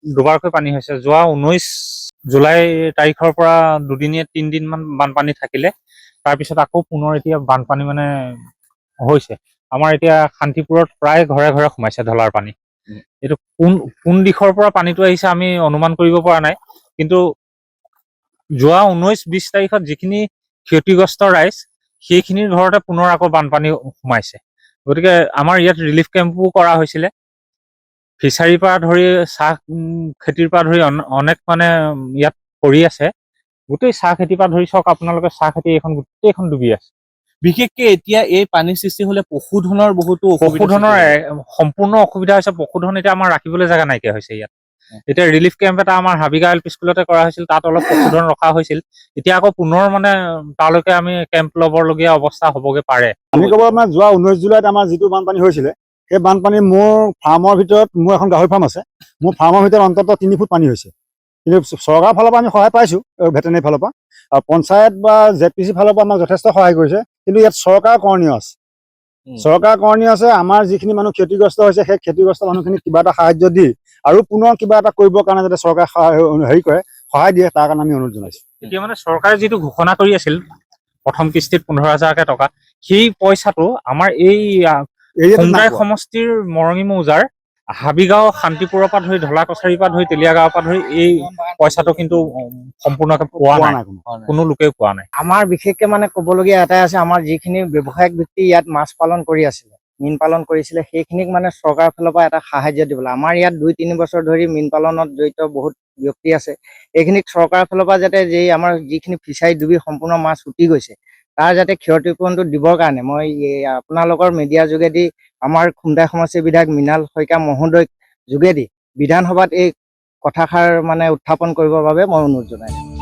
দুবাৰকৈ পানী হৈছে। যোৱা 19 জুলাই তাৰিখৰ পৰা দুদিনীয়া 3 দিনমান বানপানী থাকিলে, তাৰপিছত আকৌ পুনৰ এতিয়া বানপানী মানে হৈছে। আমাৰ এতিয়া শান্তিপুৰত প্ৰায় ঘৰে ঘৰে সোমাইছে ঢলাৰ পানী। এইটো কোন দিশৰ পৰা পানীটো আহিছে আমি অনুমান কৰিব পৰা নাই, কিন্তু যোৱা 19-20 তাৰিখত যিখিনি ক্ষতিগ্ৰস্ত ৰাইজ, সেইখিনিৰ ঘৰতে পুনৰ আকৌ বানপানী সোমাইছে। গতিকে আমাৰ ইয়াত ৰিলিফ কেম্পো কৰা হৈছিলে। ফিচাৰীৰ পৰা ধৰি চাহ খেতিৰ পৰা ধৰি অনেক মানে ইয়াত কৰি আছে। গোটেই চাহ খেতিৰ পৰা ধৰি চাওক আপোনালোকে, চাহ খেতি এইখন গোটেইখন ডুবি আছে। বিশেষকে এতিয়া এই পানীৰ সৃষ্টি হলে পশুধনৰ বহুতো পশুধনৰ সম্পূৰ্ণ অসুবিধা হৈছে। পশুধন এতিয়া আমাৰ ৰাখিবলৈ জেগা নাইকিয়া হৈছে ইয়াত। এতিয়া ৰিলিফ কেম্প এটা আমাৰ হাবিগা এল পি স্কুলতে কৰা হৈছিল, তাত অলপ পশুধন ৰখা হৈছিল। এতিয়া আকৌ পুনৰ মানে তালৈকে আমি কেম্প ল'বলগীয়া অৱস্থা হ'বগে পাৰে। আমি ক'ব মানে যোৱা 19 জুলাইত আমাৰ যিটো বানপানী হৈছিলে, সেই বানপানী মোৰ ফাৰ্মৰ ভিতৰত, মোৰ এখন গাহৰি ফাৰ্ম আছে, মোৰ ফাৰ্মৰ ভিতৰত অন্ততঃ 3 ফুট পানী হৈছে। কিন্তু চৰকাৰৰ ফালৰ পৰা আমি সহায় পাইছোঁ, ভেটেনেৰী ফালৰ পৰা, আৰু পঞ্চায়ত বা ZPC ফালৰ পৰা আমাক যথেষ্ট সহায় কৰিছে। কিন্তু ইয়াত চৰকাৰ কৰণীয় আছে, চৰকাৰ কৰণীয় আছে। আমাৰ যিখিনি মানুহ ক্ষতিগ্ৰস্ত হৈছে, সেই ক্ষতিগ্ৰস্ত মানুহখিনিক কিবা এটা সাহায্য দি আৰু পুনৰ কিবা এটা কৰিবৰ কাৰণে যাতে চৰকাৰে সহায় দিয়ে, তাৰ কাৰণে আমি অনুৰোধ জনাইছোঁ। এতিয়া মানে চৰকাৰে যিটো ঘোষণা কৰি আছিল প্ৰথম কিস্তিত 15,000কে টকা, সেই পইচাটো আমাৰ এই সোমদাই সমষ্টিৰ মৰঙী মৌজাৰ হাবিগাঁও, শান্তিপুৰৰ পৰা ধৰি ঢলা কছাৰীৰ পৰা ধৰি তেলীয়া গাঁৱৰ পৰা ধৰি এই পইচাটো কিন্তু সম্পূৰ্ণকে পোৱা নাই, কোনো লোকেও পোৱা নাই। আমাৰ বিশেষকে মানে ক'বলগীয়া এটাই আছে, আমাৰ যিখিনি ব্যৱসায়িক ব্যক্তি ইয়াত মাছ পালন কৰি আছিলে, মীন পালন কৰিছিলে, সেইখিনিক মানে চৰকাৰৰ ফালৰ পৰা এটা সাহায্য দিবলৈ। আমাৰ ইয়াত 2-3 বছৰ ধৰি মীন পালনত জড়িত বহুত ব্যক্তি আছে। এইখিনিক চৰকাৰৰ ফালৰ পৰা যাতে আমাৰ যিখিনি ফিচাৰী ডুবি সম্পূৰ্ণ মাছ উটি গৈছে, তাৰ যাতে ক্ষতিপূৰণটো দিবৰ কাৰণে মই আপোনালোকৰ মিডিয়াৰ যোগেদি আমাৰ খুমটাই সমষ্টিৰ বিধায়ক মৃণাল শইকীয়া মহোদয়ক যোগেদি বিধানসভাত এই কথাষাৰ মানে উত্থাপন কৰিবৰ বাবে মই অনুৰোধ জনাইছোঁ।